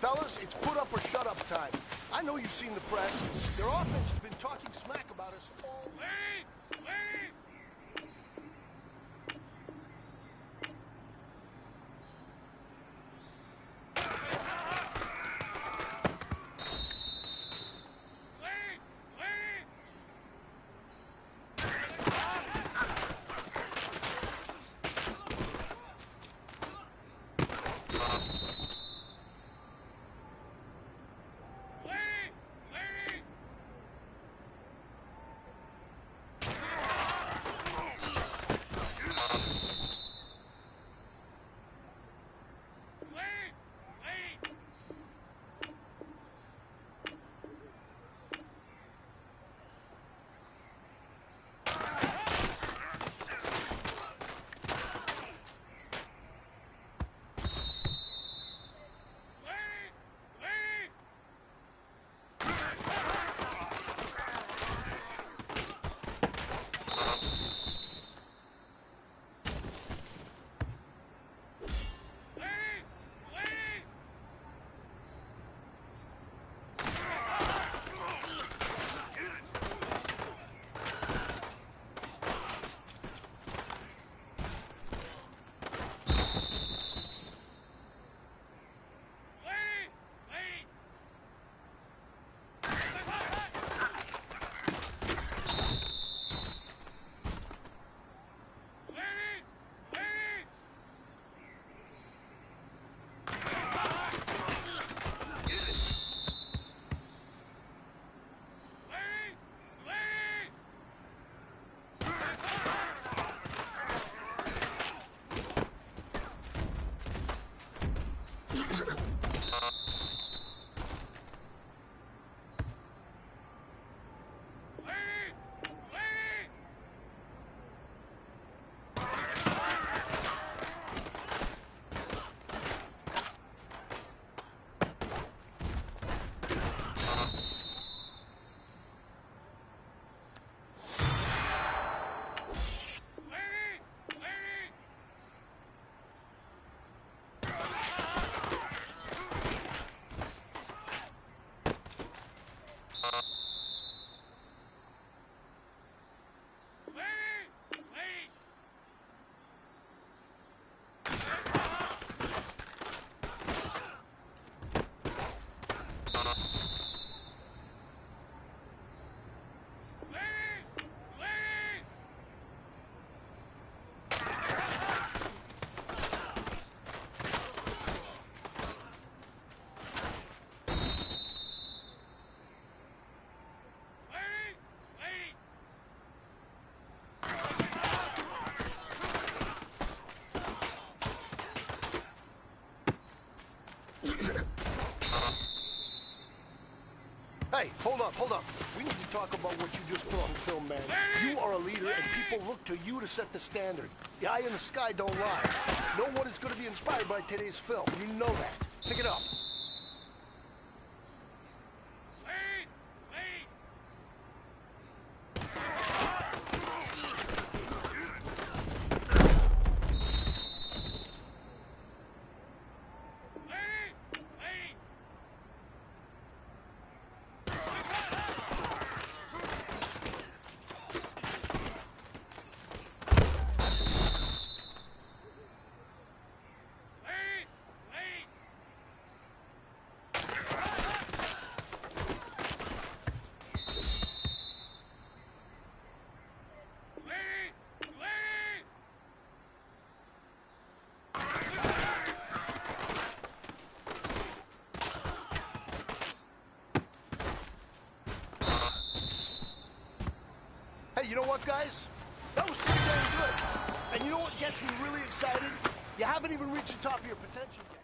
Fellas, it's put up or shut up time. I know you've seen the press. Their offense has been talking smack about us all... Wait! Wait! Hey, hold up. We need to talk about what you just put on film, man. You are a leader, and people look to you to set the standard. The eye in the sky don't lie. No one is going to be inspired by today's film. You know that. Pick it up. Hey, you know what, guys? That was pretty damn good. And you know what gets me really excited? You haven't even reached the top of your potential yet.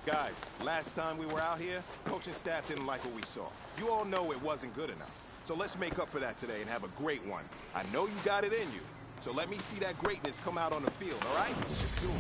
Guys, last time we were out here, coaching staff didn't like what we saw. You all know it wasn't good enough. So let's make up for that today and have a great one. I know you got it in you. So let me see that greatness come out on the field, all right? Let's do it.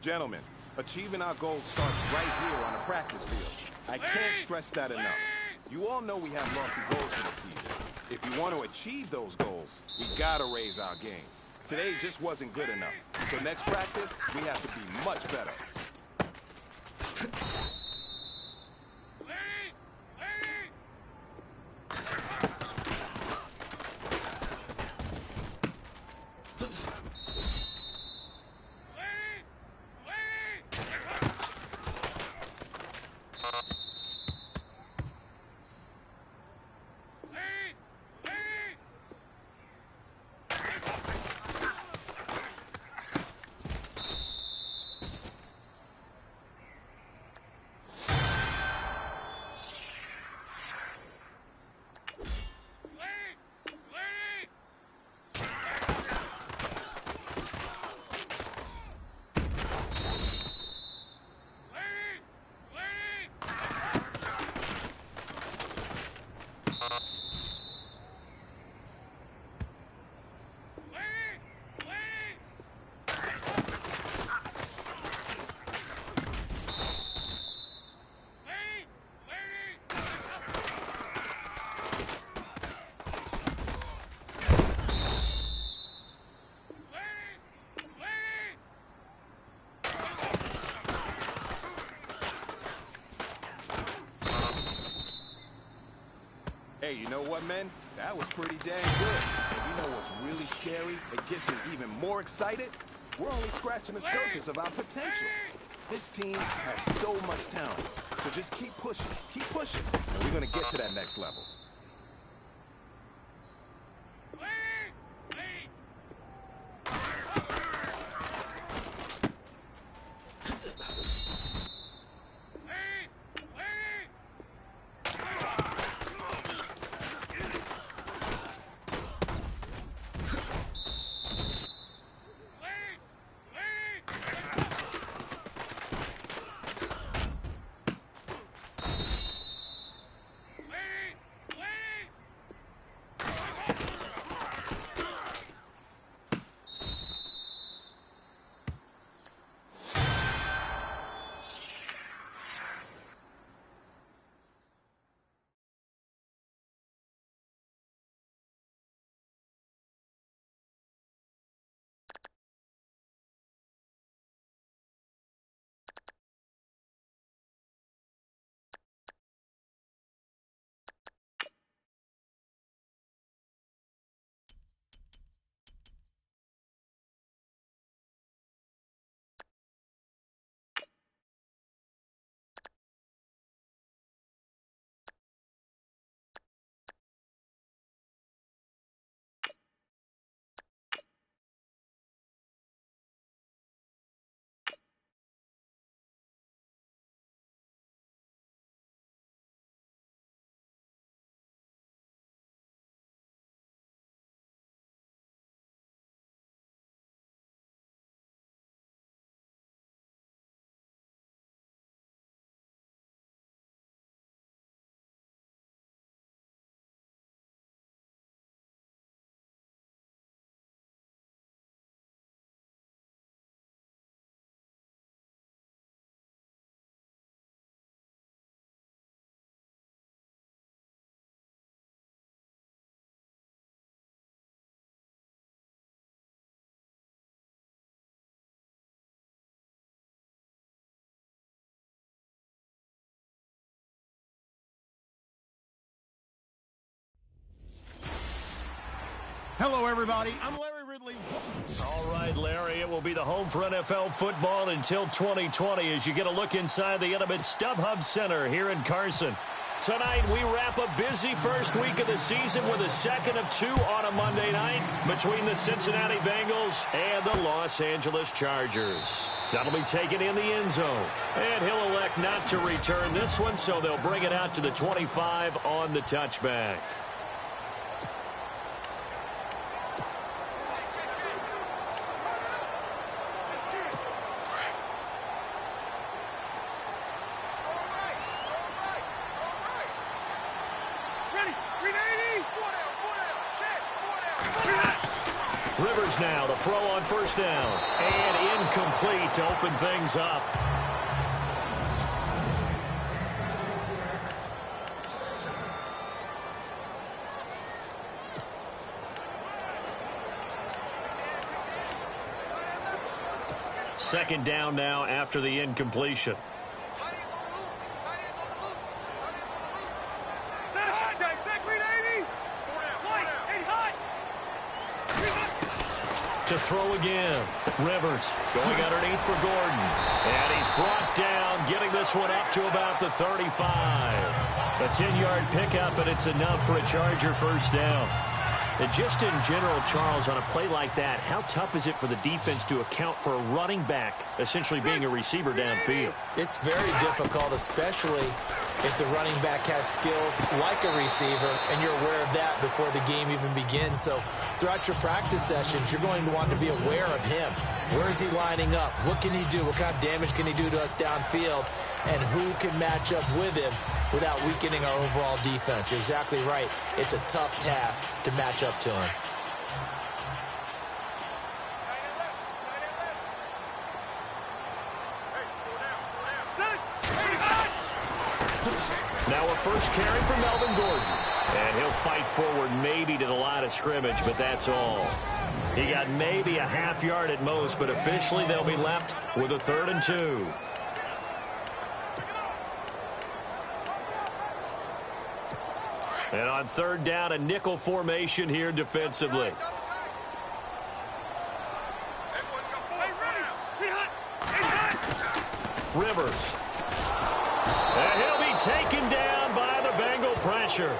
Gentlemen, achieving our goals starts right here on the practice field. I can't stress that enough. You all know we have lofty goals for the season. If you want to achieve those goals, we gotta raise our game. Today just wasn't good enough. So next practice, we have to be much better. Hey, you know what, men? That was pretty dang good. And you know what's really scary? It gets me even more excited. We're only scratching the surface of our potential. This team has so much talent. So just keep pushing, and we're going to get to that next level. Hello, everybody. I'm Larry Ridley. All right, Larry, it will be the home for NFL football until 2020 as you get a look inside the intimate StubHub Center here in Carson. Tonight, we wrap a busy first week of the season with a second of two on a Monday night between the Cincinnati Bengals and the Los Angeles Chargers. That'll be taken in the end zone. And he'll elect not to return this one, so they'll bring it out to the 25 on the touchback. Rivers now, the throw on first down. And incomplete to open things up. Second down now after the incompletion. To throw again. Rivers going underneath for Gordon. And he's brought down, getting this one up to about the 35. A 10-yard pickup, and it's enough for a Charger first down. And just in general, Charles, on a play like that, how tough is it for the defense to account for a running back essentially being a receiver downfield? It's very difficult, especially if the running back has skills like a receiver, and you're aware of that before the game even begins. So throughout your practice sessions, you're going to want to be aware of him. Where is he lining up? What can he do? What kind of damage can he do to us downfield? And who can match up with him without weakening our overall defense? You're exactly right. It's a tough task to match up to him. Now a first carry for Melvin Gordon. And he'll fight forward maybe to the line of scrimmage, but that's all. He got maybe a half yard at most, but officially they'll be left with a 3rd and 2. And on third down, a nickel formation here defensively. Rivers. And he'll be taken down by the Bengal pressure.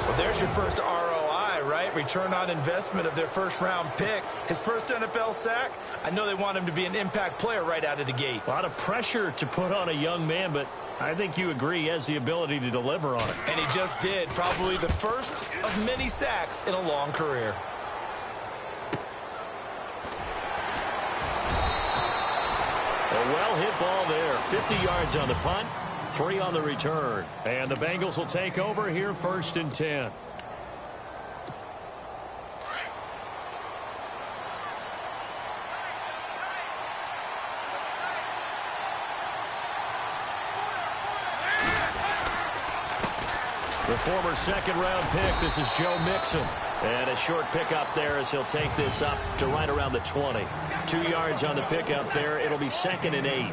Well, there's your first ROI, right? Return on investment of their first-round pick. His first NFL sack. I know they want him to be an impact player right out of the gate. A lot of pressure to put on a young man, but I think you agree he has the ability to deliver on it. And he just did. Probably the first of many sacks in a long career. A well-hit ball there. 50 yards on the punt, 3 on the return. And the Bengals will take over here 1st and 10. The former second-round pick, this is Joe Mixon. And a short pickup there as he'll take this up to right around the 20. 2 yards on the pickup there. It'll be 2nd and 8.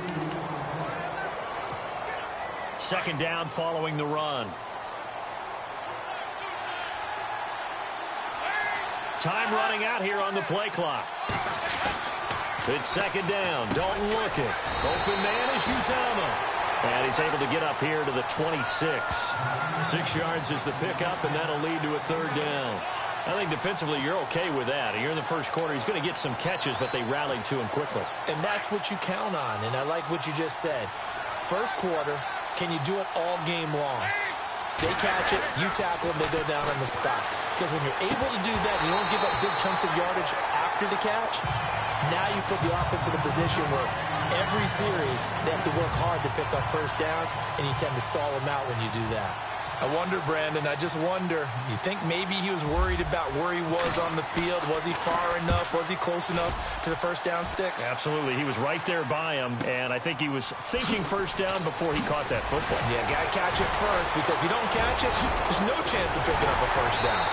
Second down following the run. Time running out here on the play clock. It's second down. Dalton looking. Open man is Uzama. And he's able to get up here to the 26. 6 yards is the pickup, and that'll lead to a third down. I think defensively you're okay with that. Here in the first quarter, he's going to get some catches, but they rallied to him quickly. And that's what you count on, and I like what you just said. First quarter, can you do it all game long? They catch it, you tackle them, they go down on the spot. Because when you're able to do that and you don't give up big chunks of yardage after the catch, now you put the offense in a position where every series they have to work hard to pick up first downs, and you tend to stall them out when you do that. I wonder, Brandon, I just wonder, you think maybe he was worried about where he was on the field? Was he far enough? Was he close enough to the first down sticks? Absolutely. He was right there by him, and I think he was thinking first down before he caught that football. Yeah, got to catch it first, because if you don't catch it, there's no chance of picking up a first down.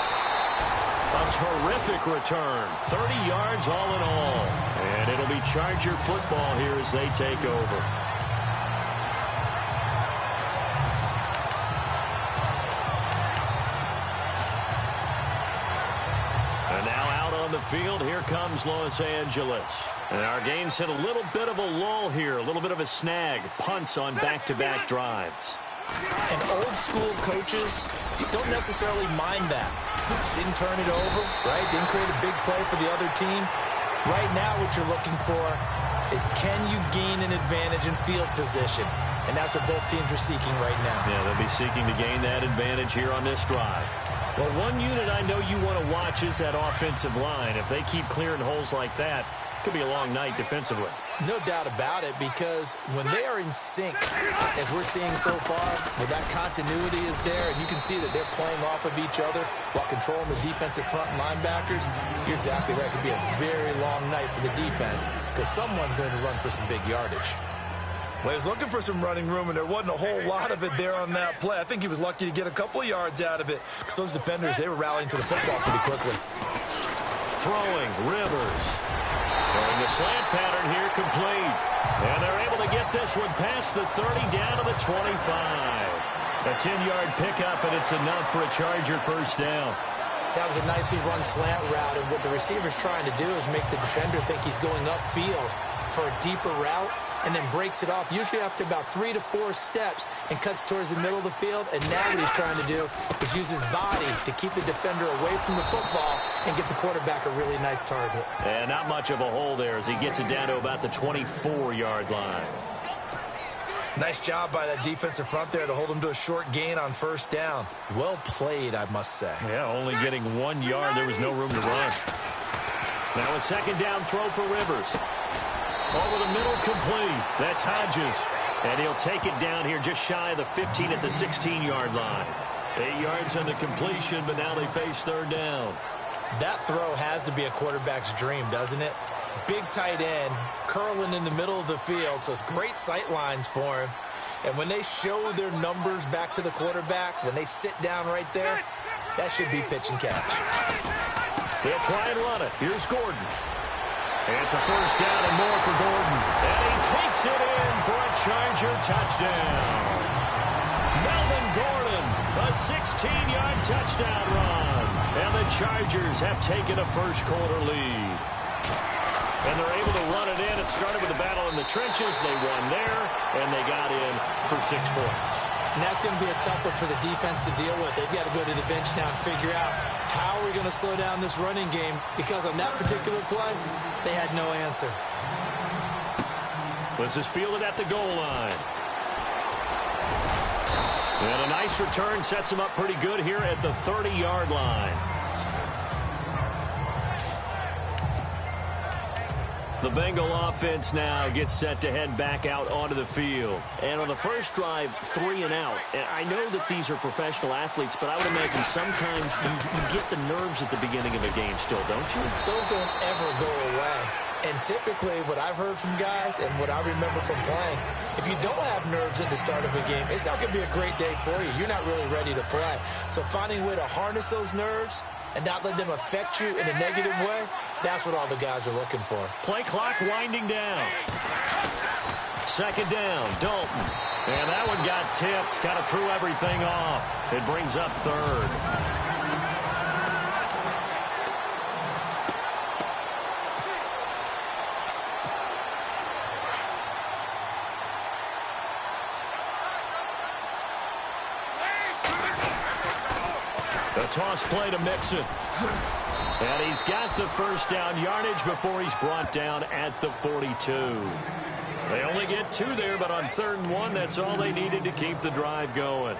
A terrific return. 30 yards all in all. And it'll be Charger football here as they take over. And now out on the field, here comes Los Angeles. And our game's hit a little bit of a lull here, a little bit of a snag. Punts on back-to-back drives. And old-school coaches don't necessarily mind that. Didn't turn it over, right? Didn't create a big play for the other team. Right now what you're looking for is, can you gain an advantage in field position? And that's what both teams are seeking right now. Yeah, they'll be seeking to gain that advantage here on this drive. Well, one unit I know you want to watch is that offensive line. If they keep clearing holes like that, it could be a long night defensively. No doubt about it, because when they are in sync, as we're seeing so far, where that continuity is there, and you can see that they're playing off of each other while controlling the defensive front linebackers, you're exactly right. It could be a very long night for the defense, because someone's going to run for some big yardage. Well, he was looking for some running room, and there wasn't a whole lot of it there on that play. I think he was lucky to get a couple of yards out of it, because those defenders, they were rallying to the football pretty quickly. Throwing, Rivers. Throwing the slant pattern here, complete. And they're able to get this one past the 30, down to the 25. A 10-yard pickup, and it's enough for a Charger first down. That was a nicely run slant route, and what the receiver's trying to do is make the defender think he's going upfield for a deeper route, and then breaks it off, usually after about 3 to 4 steps, and cuts towards the middle of the field. And now what he's trying to do is use his body to keep the defender away from the football and give the quarterback a really nice target. And not much of a hole there as he gets it down to about the 24-yard line. Nice job by that defensive front there to hold him to a short gain on first down. Well played, I must say. Yeah, only getting 1 yard. There was no room to run. Now a second down throw for Rivers. Over the middle, complete. That's Hodges. And he'll take it down here just shy of the 15 at the 16-yard line. 8 yards on the completion, but now they face third down. That throw has to be a quarterback's dream, doesn't it? Big tight end, curling in the middle of the field, so it's great sight lines for him. And when they show their numbers back to the quarterback, when they sit down right there, that should be pitch and catch. They'll try and run it. Here's Gordon. It's a first down and more for Gordon. And he takes it in for a Charger touchdown. Melvin Gordon, a 16-yard touchdown run. And the Chargers have taken a first-quarter lead. And they're able to run it in. It started with a battle in the trenches. They won there, and they got in for 6 points. And that's going to be a tough one for the defense to deal with. They've got to go to the bench now and figure out how are we going to slow down this running game, because on that particular play, they had no answer. This is fielded at the goal line. And a nice return sets him up pretty good here at the 30-yard line. The Bengal offense now gets set to head back out onto the field. And on the first drive, 3 and out. And I know that these are professional athletes, but I would imagine sometimes you get the nerves at the beginning of a game still, don't you? Those don't ever go away. And typically, what I've heard from guys and what I remember from playing, if you don't have nerves at the start of a game, it's not going to be a great day for you. You're not really ready to play. So finding a way to harness those nerves and not let them affect you in a negative way, that's what all the guys are looking for. Play clock winding down. Second down, Dalton. And that one got tipped, kind of threw everything off. It brings up third. The toss play to Mixon. And he's got the first down yardage before he's brought down at the 42. They only get 2 there, but on 3rd and 1, that's all they needed to keep the drive going.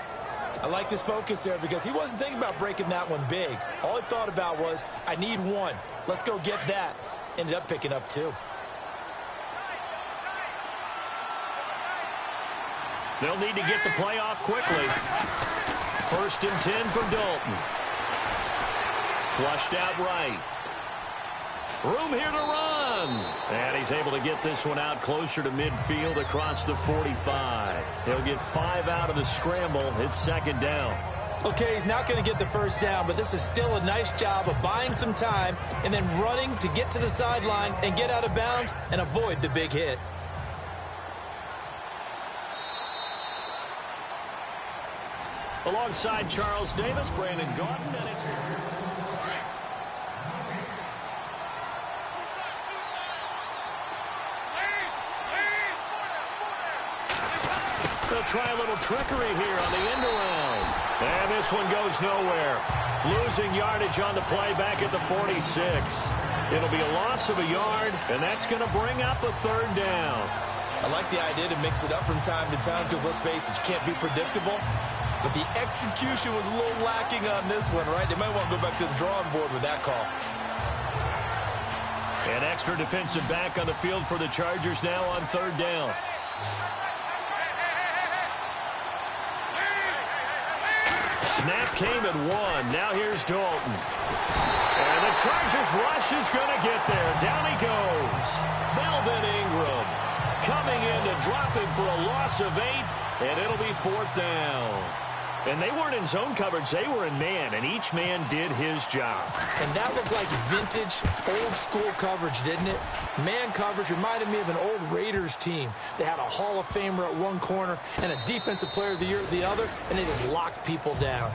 I liked his focus there because he wasn't thinking about breaking that one big. All he thought about was, I need 1. Let's go get that. Ended up picking up 2. They'll need to get the play off quickly. 1st and 10 from Dalton. Flushed out right. Room here to run. And he's able to get this one out closer to midfield across the 45. He'll get 5 out of the scramble. It's 2nd down. Okay, he's not going to get the first down, but this is still a nice job of buying some time and then running to get to the sideline and get out of bounds and avoid the big hit. Alongside Charles Davis, Brandon Gaudin, and it's... They'll try a little trickery here on the end around. And this one goes nowhere. Losing yardage on the play back at the 46. It'll be a loss of a yard, and that's going to bring up a 3rd down. I like the idea to mix it up from time to time because, let's face it, you can't be predictable. But the execution was a little lacking on this one, right? They might want to go back to the drawing board with that call. An extra defensive back on the field for the Chargers now on 3rd down. Snap came at 1. Now here's Dalton. And the Chargers rush is going to get there. Down he goes. Melvin Ingram coming in to drop him for a loss of 8, and it'll be 4th down. And they weren't in zone coverage. They were in man, and each man did his job. And that looked like vintage, old-school coverage, didn't it? Man coverage reminded me of an old Raiders team. They had a Hall of Famer at one corner and a Defensive Player of the Year at the other, and they just locked people down.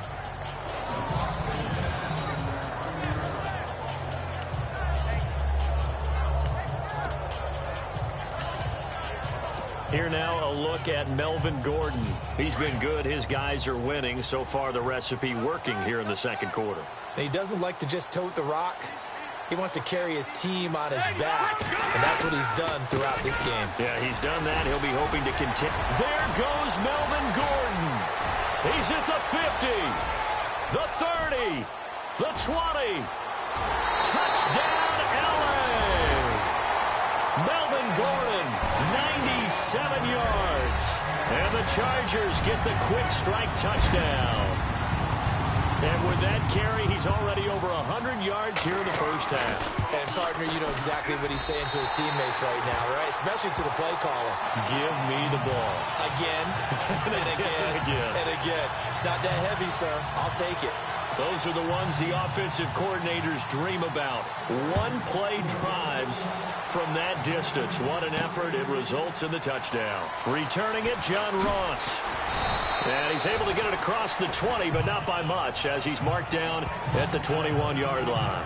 Here now, a look at Melvin Gordon. He's been good. His guys are winning. So far, the recipe working here in the 2nd quarter. He doesn't like to just tote the rock. He wants to carry his team on his back, and that's what he's done throughout this game. Yeah, he's done that. He'll be hoping to continue. There goes Melvin Gordon. He's at the 50, the 30, the 20. Touchdown, L.A. Melvin Gordon, 97 yards. And the Chargers get the quick strike touchdown. And with that carry, he's already over 100 yards here in the first half. And, partner, you know exactly what he's saying to his teammates right now, right? Especially to the play caller. Give me the ball. Again, and again, and again. It's not that heavy, sir. I'll take it. Those are the ones the offensive coordinators dream about. One-play drives from that distance. What an effort. It results in the touchdown. Returning it, John Ross. And he's able to get it across the 20, but not by much, as he's marked down at the 21-yard line.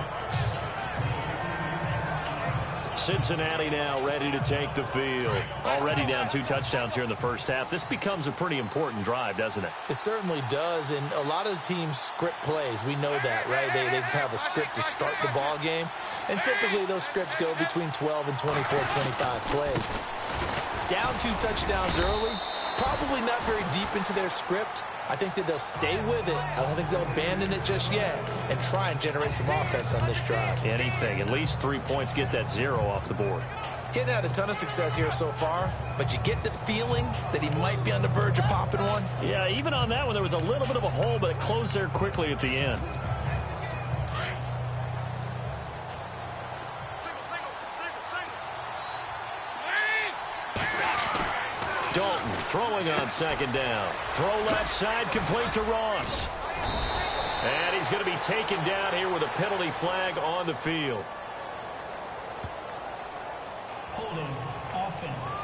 Cincinnati now ready to take the field. Already down 2 touchdowns here in the first half. This becomes a pretty important drive, doesn't it? It certainly does, and a lot of the teams script plays. We know that, right? They have a script to start the ball game, and typically those scripts go between 12 and 24, 25 plays. Down 2 touchdowns early, probably not very deep into their script. I think that they'll stay with it. I don't think they'll abandon it just yet and try and generate some offense on this drive. Anything. At least 3 points, get that 0 off the board. Getting had a ton of success here so far, but you get the feeling that he might be on the verge of popping one. Yeah, even on that one, there was a little bit of a hole, but it closed there quickly at the end. Dalton throwing on second down. Throw left side, complete to Ross. And he's going to be taken down here with a penalty flag on the field. Holding offense.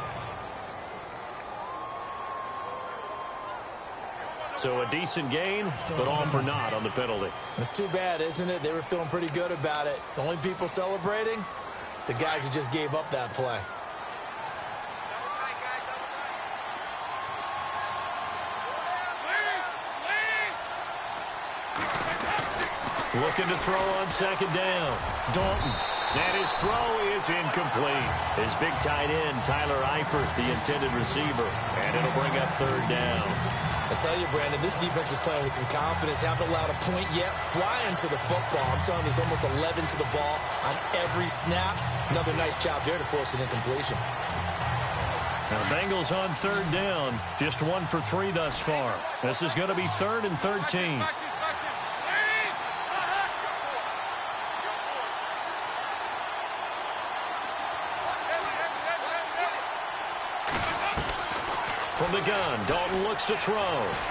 So a decent gain, but all for naught on the penalty. It's too bad, isn't it? They were feeling pretty good about it. The only people celebrating, the guys who just gave up that play. Looking to throw on second down. Dalton. And his throw is incomplete. His big tight end, Tyler Eifert, the intended receiver. And it'll bring up third down. I tell you, Brandon, this defense is playing with some confidence. Haven't allowed a point yet. Flying to the football. I'm telling you, there's almost 11 to the ball on every snap. Another nice job there to force an incompletion. Now, Bengals on third down. Just 1 for 3 thus far. This is going to be 3rd and 13. From the gun, Dalton looks to throw.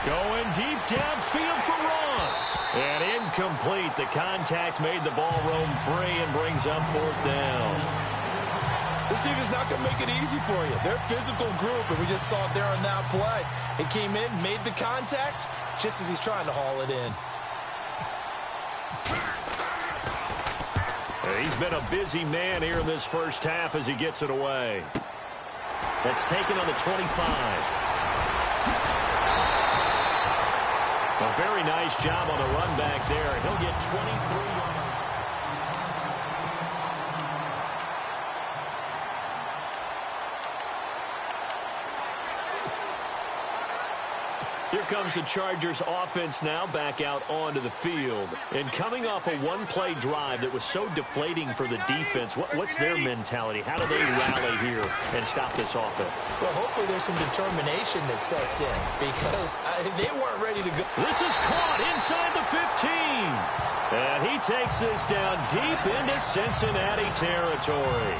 Going deep downfield for Ross. And incomplete. The contact made the ball roam free and brings up 4th down. This team is not going to make it easy for you. They're a physical group, and we just saw it there on that play. It came in, made the contact, just as he's trying to haul it in. He's been a busy man here in this first half as he gets it away. That's taken on the 25. A very nice job on the run back there. He'll get 23 yards. Here comes the Chargers offense now back out onto the field. And coming off a one-play drive that was so deflating for the defense, what's their mentality? How do they rally here and stop this offense? Well, hopefully there's some determination that sets in because they weren't ready to go. This is caught inside the 15. And he takes this down deep into Cincinnati territory.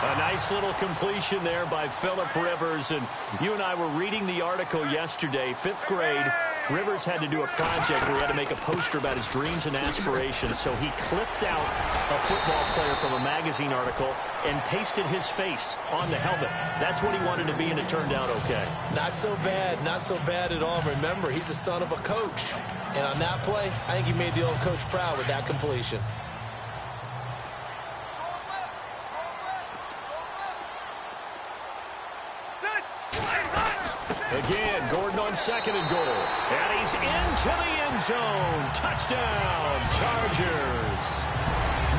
A nice little completion there by Phillip Rivers. And you and I were reading the article yesterday, 5th grade. Rivers had to do a project where he had to make a poster about his dreams and aspirations. So he clipped out a football player from a magazine article and pasted his face on the helmet. That's what he wanted to be, and it turned out okay. Not so bad. Not so bad at all. Remember, he's the son of a coach. And on that play, I think he made the old coach proud with that completion. Again, Gordon on 2nd and goal. And he's into the end zone. Touchdown, Chargers.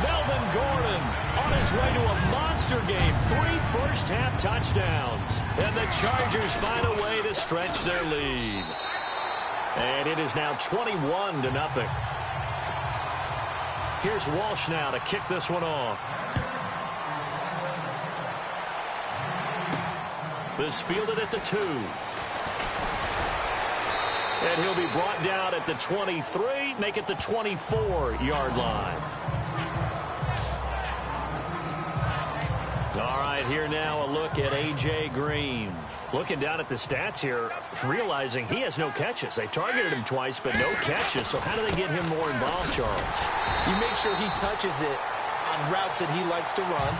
Melvin Gordon on his way to a monster game. 3 first-half touchdowns. And the Chargers find a way to stretch their lead. And it is now 21-0. Here's Walsh now to kick this one off. This fielded at the 2. And he'll be brought down at the 23, make it the 24-yard line. All right, here now a look at A.J. Green. Looking down at the stats here, realizing he has no catches. They've targeted him twice, but no catches. So how do they get him more involved, Charles? You make sure he touches it on routes that he likes to run.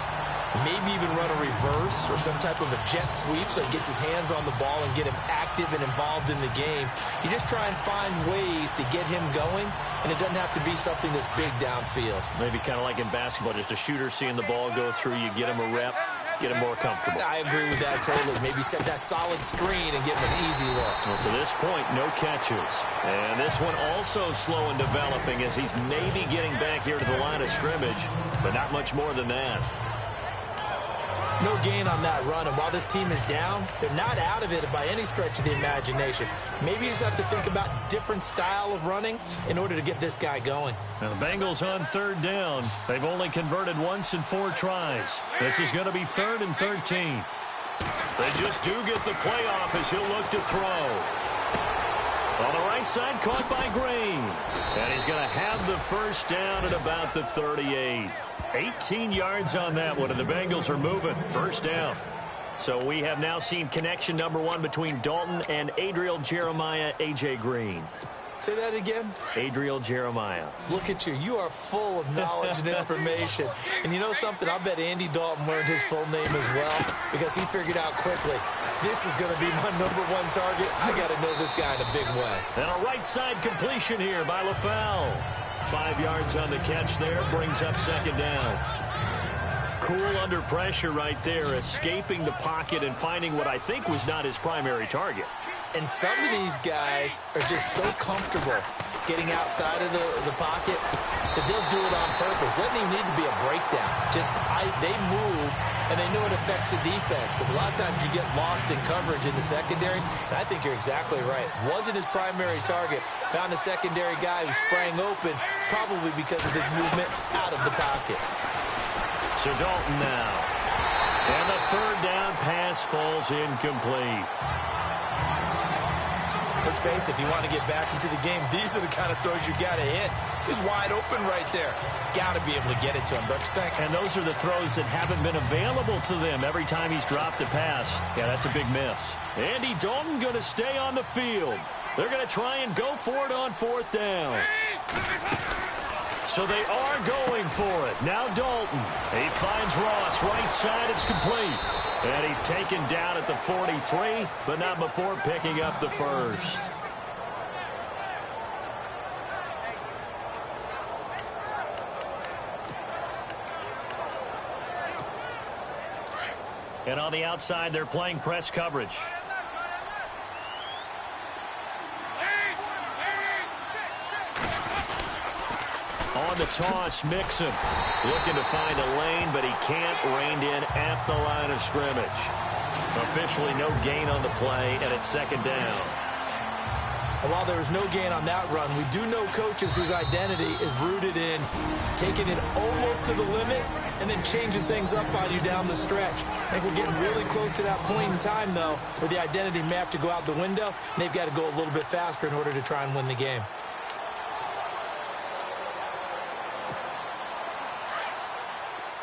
Maybe even run a reverse or some type of a jet sweep so he gets his hands on the ball and get him active and involved in the game. You just try and find ways to get him going, and it doesn't have to be something that's big downfield. Maybe kind of like in basketball, just a shooter seeing the ball go through, you get him a rep, get him more comfortable. I agree with that totally. Maybe set that solid screen and give him an easy look. Well, to this point, no catches. And this one also slow in developing as he's maybe getting back here to the line of scrimmage, but not much more than that. No gain on that run, and while this team is down, they're not out of it by any stretch of the imagination. Maybe you just have to think about different style of running in order to get this guy going. Now the Bengals on third down. They've only converted once in 4 tries. This is going to be 3rd and 13. They just do get the playoff as he'll look to throw. On the right side, caught by Green. And he's going to have the first down at about the 38. 18 yards on that one, and the Bengals are moving. First down. So we have now seen connection number 1 between Dalton and Adriel Jeremiah, A.J. Green. Say that again? Adriel Jeremiah. Look at you. You are full of knowledge and information. And you know something? I bet Andy Dalton learned his full name as well because he figured out quickly, this is going to be my number 1 target. I got to know this guy in a big way. And a right side completion here by LaFell. 5 yards on the catch there, brings up second down. Cool under pressure right there, escaping the pocket and finding what I think was not his primary target. And some of these guys are just so comfortable getting outside of the pocket that they'll do it on purpose. It doesn't even need to be a breakdown. They move, and they know it affects the defense because a lot of times you get lost in coverage in the secondary, and I think you're exactly right. Wasn't his primary target. Found a secondary guy who sprang open, probably because of his movement out of the pocket. So Dalton now. And the third down pass falls incomplete. Let's face it, if you want to get back into the game, these are the kind of throws you got to hit. He's wide open right there. Got to be able to get it to him, don't you think? And those are the throws that haven't been available to them every time he's dropped a pass. Yeah, that's a big miss. Andy Dalton going to stay on the field. They're going to try and go for it on 4th down. So they are going for it. Now Dalton. He finds Ross. Right side, it's complete. And he's taken down at the 43, but not before picking up the first. And on the outside, they're playing press coverage. On the toss, Mixon looking to find a lane, but he can't. Reined in at the line of scrimmage. Officially no gain on the play, and it's second down. And while there was no gain on that run, we do know coaches whose identity is rooted in taking it almost to the limit and then changing things up on you down the stretch. I think we're getting really close to that point in time, though, where the identity may have to go out the window, and they've got to go a little bit faster in order to try and win the game.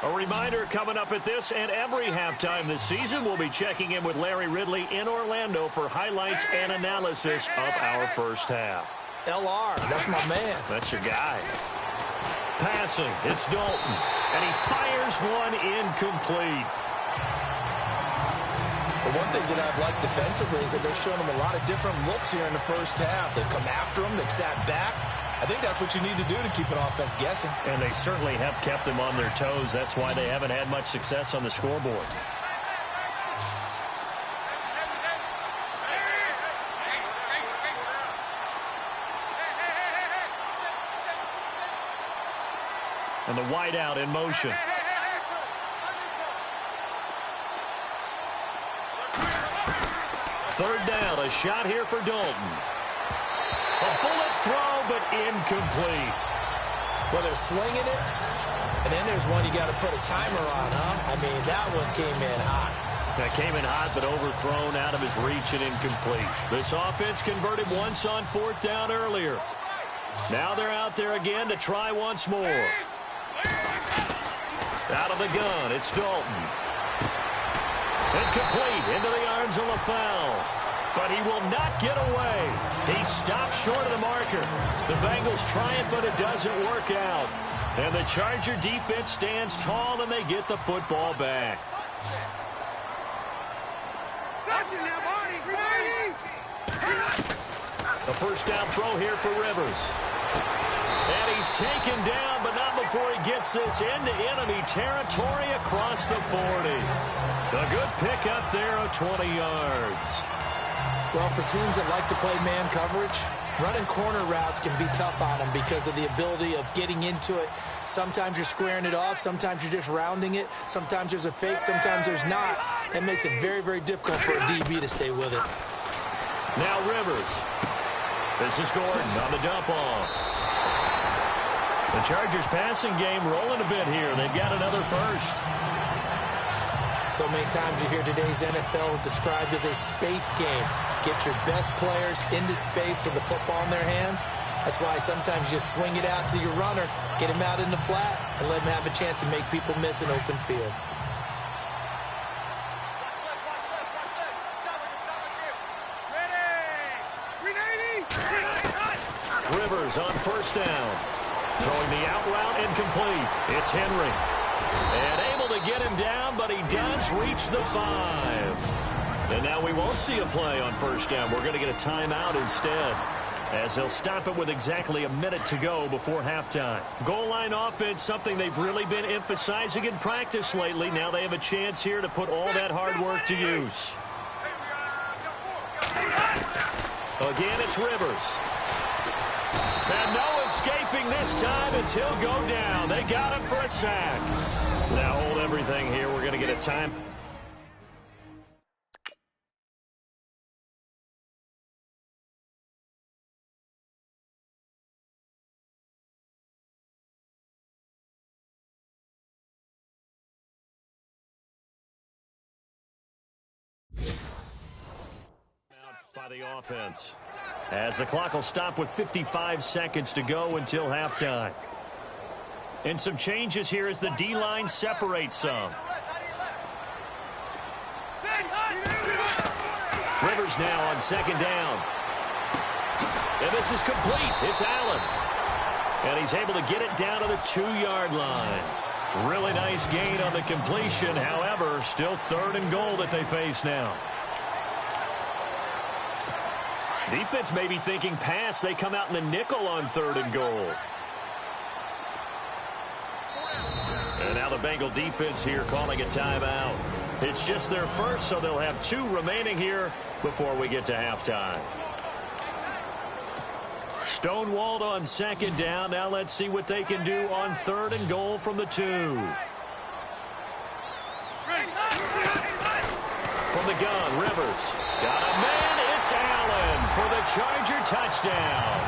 A reminder coming up at this and every halftime this season, we'll be checking in with Larry Ridley in Orlando for highlights and analysis of our first half. LR, that's my man. That's your guy. Passing, it's Dalton, and he fires one incomplete. But one thing that I've liked defensively is that they've shown him a lot of different looks here in the first half. They've come after him, they've sat back. I think that's what you need to do to keep an offense guessing. And they certainly have kept them on their toes. That's why they haven't had much success on the scoreboard. And the wideout in motion. Third down, a shot here for Dalton. A bullet throw, but incomplete. Well, they're slinging it, and then there's one you got to put a timer on, huh? I mean, that one came in hot. That came in hot, but overthrown out of his reach and incomplete. This offense converted once on 4th down earlier. Now they're out there again to try once more. Out of the gun, it's Dalton. And complete into the arms of LaFell. But he will not get away. He stops short of the marker. The Bengals try it, but it doesn't work out. And the Charger defense stands tall, and they get the football back. A first down throw here for Rivers. And he's taken down, but not before he gets this into enemy territory across the 40. A good pickup there of 20 yards. Well, for teams that like to play man coverage, running corner routes can be tough on them because of the ability of getting into it. Sometimes you're squaring it off. Sometimes you're just rounding it. Sometimes there's a fake. Sometimes there's not. It makes it very, very difficult for a DB to stay with it. Now Rivers. This is Gordon on the dump off. The Chargers passing game rolling a bit here. They've got another first. So many times you hear today's NFL described as a space game. Get your best players into space with the football in their hands. That's why sometimes you swing it out to your runner, get him out in the flat, and let him have a chance to make people miss an open field. Rivers on first down. Throwing the out route incomplete. It's Henry. And able to get him down, but he does reach the 5. And now we won't see a play on first down. We're going to get a timeout instead, as they'll stop it with exactly a minute to go before halftime. Goal line offense, something they've really been emphasizing in practice lately. Now they have a chance here to put all that hard work to use. Again, it's Rivers. And no escaping this time as he'll go down. They got him for a sack. Now hold everything here. We're going to get a time. By the offense, as the clock will stop with 55 seconds to go until halftime. And some changes here as the D-line separates some. Rivers now on second down. And this is complete. It's Allen. And he's able to get it down to the 2-yard line. Really nice gain on the completion. However, still third and goal that they face now. Defense may be thinking pass. They come out in the nickel on third and goal. And now the Bengal defense here calling a timeout. It's just their first, so they'll have 2 remaining here before we get to halftime. Stonewalled on second down. Now let's see what they can do on third and goal from the 2. From the gun, Rivers. Got a man. It's Allen for the Charger touchdown.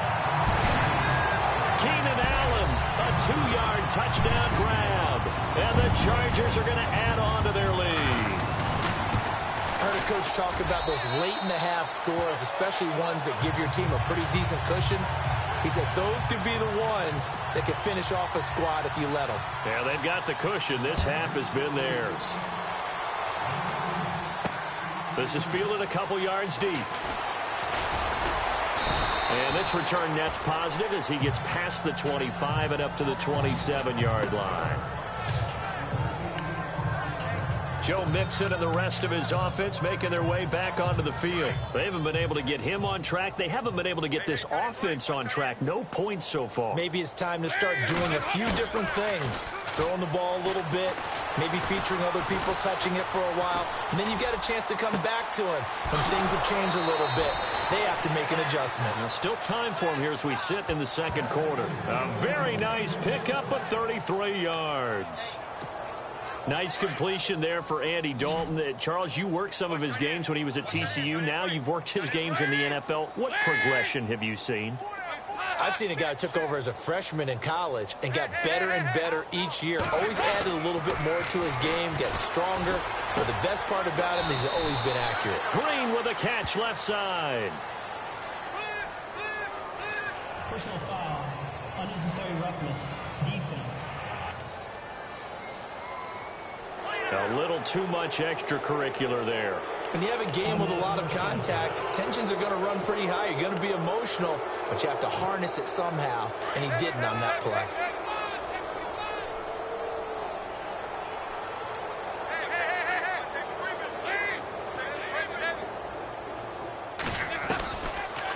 Keenan Allen, a 2-yard touchdown grab. And the Chargers are going to add on to their lead. I heard a coach talk about those late-in-the-half scores, especially ones that give your team a pretty decent cushion. He said those could be the ones that could finish off a squad if you let them. Yeah, they've got the cushion. This half has been theirs. This is fielded a couple yards deep. And this return net's positive as he gets past the 25 and up to the 27-yard line. Joe Mixon and the rest of his offense making their way back onto the field. They haven't been able to get him on track. They haven't been able to get this offense on track. No points so far. Maybe it's time to start doing a few different things. Throwing the ball a little bit, maybe featuring other people touching it for a while, and then you've got a chance to come back to him when things have changed a little bit. They have to make an adjustment. Now, still time for him here as we sit in the second quarter. A very nice pickup of 33 yards. Nice completion there for Andy Dalton. Charles, you worked some of his games when he was at TCU. Now you've worked his games in the NFL. What progression have you seen? I've seen a guy who took over as a freshman in college and got better and better each year. Always added a little bit more to his game, gets stronger. But the best part about him is he's always been accurate. Green with a catch left side. Personal foul, unnecessary roughness, defense. A little too much extracurricular there. When you have a game with a lot of contact, tensions are going to run pretty high. You're going to be emotional, but you have to harness it somehow, and he didn't on that play.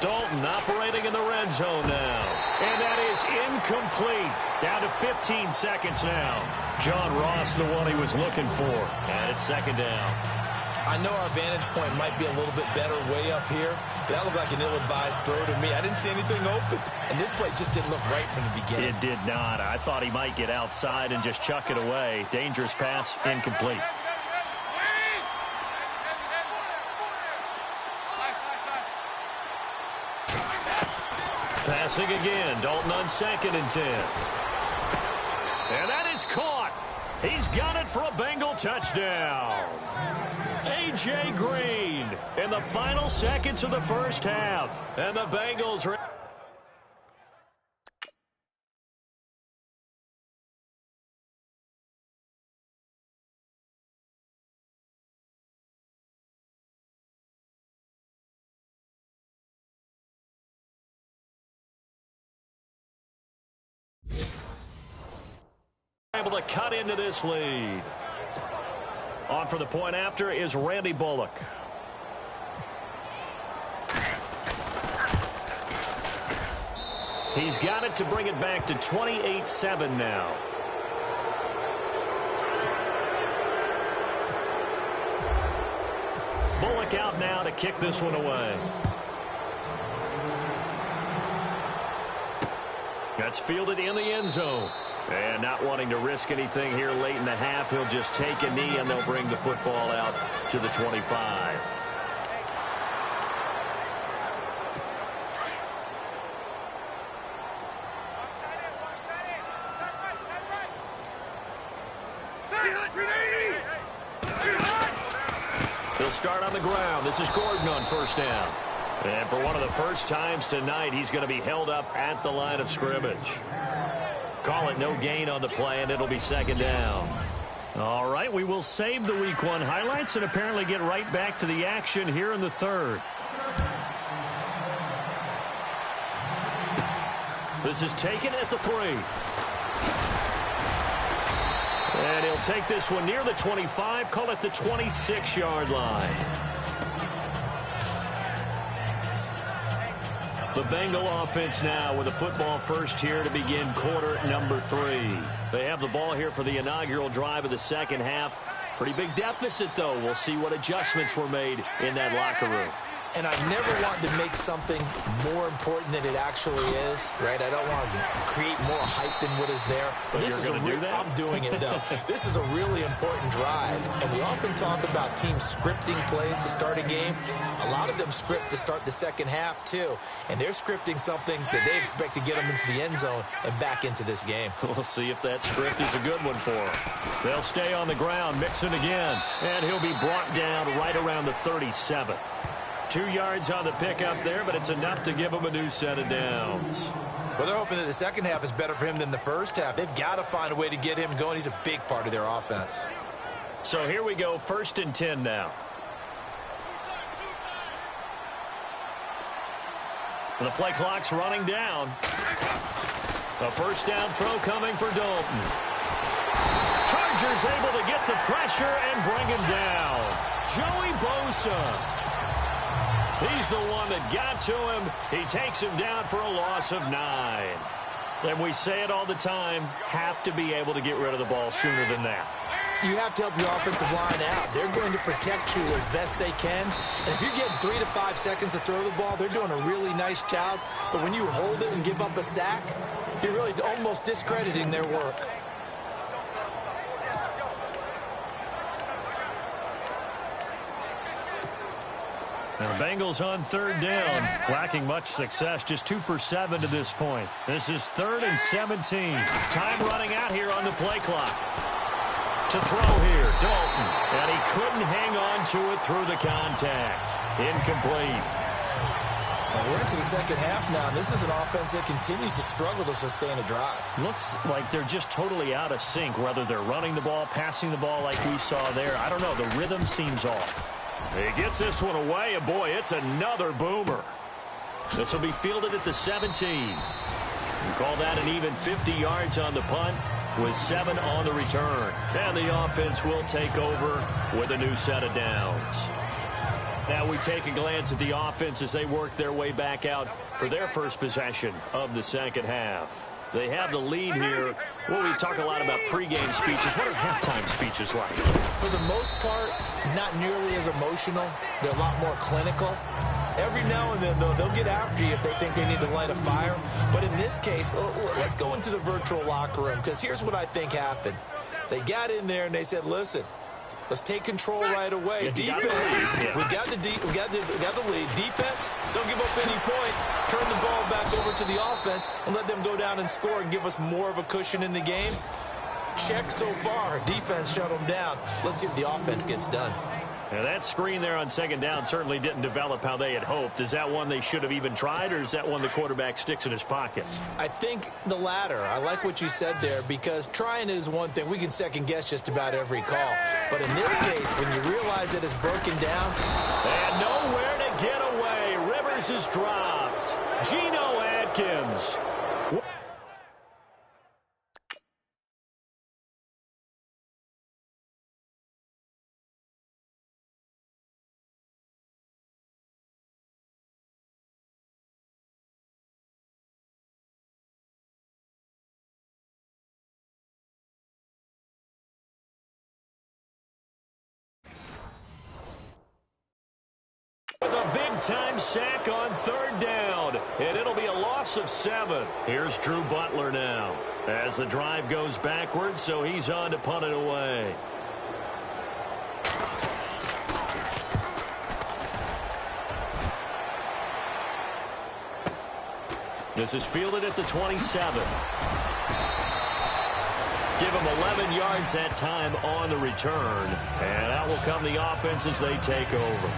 Dalton operating in the red zone now. And that is incomplete. Down to 15 seconds now. John Ross, the one he was looking for. And it's second down. I know our vantage point might be a little bit better way up here, but that looked like an ill-advised throw to me. I didn't see anything open, and this play just didn't look right from the beginning. It did not. I thought he might get outside and just chuck it away. Dangerous pass, incomplete. Passing again. Dalton on 2nd and 10. And that is caught. He's got it for a Bengal touchdown. A.J. Green in the final seconds of the first half. And the Bengals are... able to cut into this lead. On for the point after is Randy Bullock. He's got it to bring it back to 28-7 now. Bullock out now to kick this one away. That's fielded in the end zone. And not wanting to risk anything here late in the half, he'll just take a knee and they'll bring the football out to the 25. He'll start on the ground. This is Gordon on first down. And for one of the first times tonight, he's going to be held up at the line of scrimmage. Call it no gain on the play, and it'll be second down. All right, we will save the Week 1 highlights and apparently get right back to the action here in the third. This is taken at the 3. And he'll take this one near the 25, call it the 26-yard line. The Bengal offense now with a football first here to begin quarter number 3. They have the ball here for the inaugural drive of the second half. Pretty big deficit, though. We'll see what adjustments were made in that locker room. And I've never wanted to make something more important than it actually is, right? I don't want to create more hype than what is there. But this is I'm doing it, though. This is a really important drive. And we often talk about teams scripting plays to start a game. A lot of them script to start the second half, too. And they're scripting something that they expect to get them into the end zone and back into this game. We'll see if that script is a good one for them. They'll stay on the ground, Mixon again. And he'll be brought down right around the 37. 2 yards on the pickup there, but it's enough to give him a new set of downs. Well, they're hoping that the second half is better for him than the first half. They've got to find a way to get him going. He's a big part of their offense. So here we go, 1st and 10 now. The play clock's running down. A first down throw coming for Dalton. Chargers able to get the pressure and bring him down. Joey Bosa. He's the one that got to him. He takes him down for a loss of 9. And we say it all the time, have to be able to get rid of the ball sooner than that. You have to help your offensive line out. They're going to protect you as best they can. And if you're getting 3 to 5 seconds to throw the ball, they're doing a really nice job. But when you hold it and give up a sack, you're really almost discrediting their work. Now, the Bengals on 3rd down, lacking much success, just 2 for 7 to this point. This is 3rd and 17. Time running out here on the play clock. To throw here, Dalton, and he couldn't hang on to it through the contact. Incomplete. Well, we're into the second half now, and this is an offense that continues to struggle to sustain a drive. Looks like they're just totally out of sync, whether they're running the ball, passing the ball like we saw there. I don't know. The rhythm seems off. He gets this one away, and boy, it's another boomer. This will be fielded at the 17. We call that an even 50 yards on the punt with 7 on the return. And the offense will take over with a new set of downs. Now we take a glance at the offense as they work their way back out for their first possession of the second half. They have the lead here. Well, we talk a lot about pregame speeches. What are halftime speeches like? For the most part, not nearly as emotional. They're a lot more clinical. Every now and then, though, they'll get after you if they think they need to light a fire. But in this case, let's go into the virtual locker room, because here's what I think happened. They got in there and they said, listen, let's take control right away. Defense, we got the lead. Defense, don't give up any points. Turn the ball back over to the offense and let them go down and score and give us more of a cushion in the game. Check so far. Defense shut them down. Let's see if the offense gets done. Now that screen there on second down certainly didn't develop how they had hoped. Is that one they should have even tried, or is that one the quarterback sticks in his pocket? I think the latter. I like what you said there, because trying it is one thing. We can second guess just about every call. But in this case, when you realize that it's broken down. And nowhere to get away. Rivers is dropped. Geno Atkins. With a big-time sack on third down, and it'll be a loss of 7. Here's Drew Butler now as the drive goes backwards, so he's on to punt it away. This is fielded at the 27. Give him 11 yards that time on the return, and out will come the offense as they take over.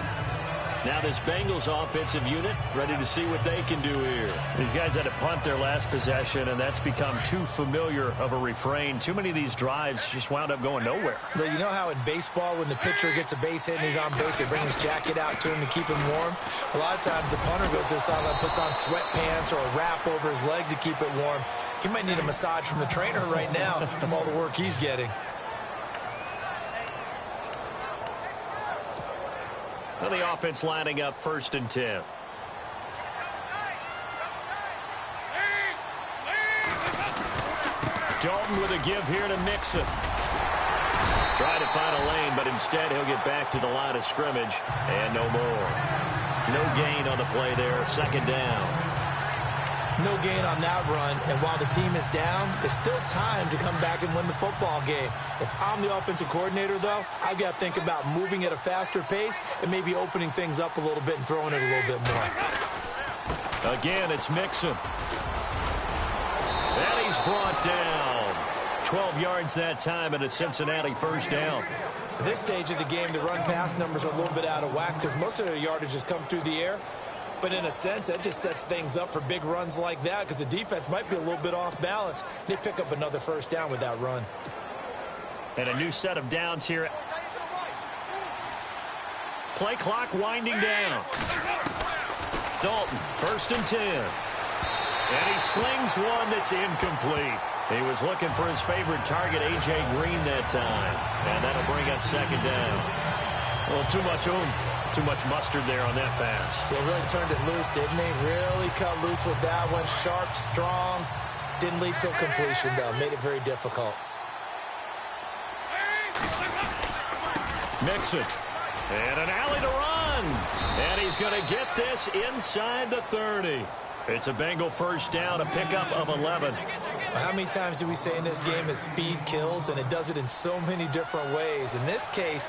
Now this Bengals offensive unit ready to see what they can do here. These guys had to punt their last possession, and that's become too familiar of a refrain. Too many of these drives just wound up going nowhere. But you know how in baseball, when the pitcher gets a base hit and he's on base, they bring his jacket out to him to keep him warm? A lot of times the punter goes to the sideline, puts on sweatpants or a wrap over his leg to keep it warm. He might need a massage from the trainer right now from all the work he's getting. Well, the offense lining up 1st and 10. Dalton with a give here to Mixon. Try to find a lane, but instead he'll get back to the line of scrimmage, and no more. No gain on the play there, 2nd down. No gain on that run, and while the team is down, there's still time to come back and win the football game. If I'm the offensive coordinator, though, I've got to think about moving at a faster pace and maybe opening things up a little bit and throwing it a little bit more. Again, it's Mixon. And he's brought down. 12 yards that time, and a Cincinnati 1st down. At this stage of the game, the run-pass numbers are a little bit out of whack because most of their yardage has come through the air. But in a sense, that just sets things up for big runs like that because the defense might be a little bit off balance. They pick up another 1st down with that run. And a new set of downs here. Play clock winding down. Dalton, 1st and 10. And he slings one that's incomplete. He was looking for his favorite target, A.J. Green, that time. And that'll bring up 2nd down. Well, too much oomph. Too much mustard there on that pass. They really turned it loose, didn't they? Really cut loose with that one. Sharp, strong. Didn't lead to a completion, though. Made it very difficult. Mixon. And an alley to run. And he's going to get this inside the 30. It's a Bengal 1st down, a pickup of 11. How many times do we say in this game that speed kills, and it does it in so many different ways? In this case,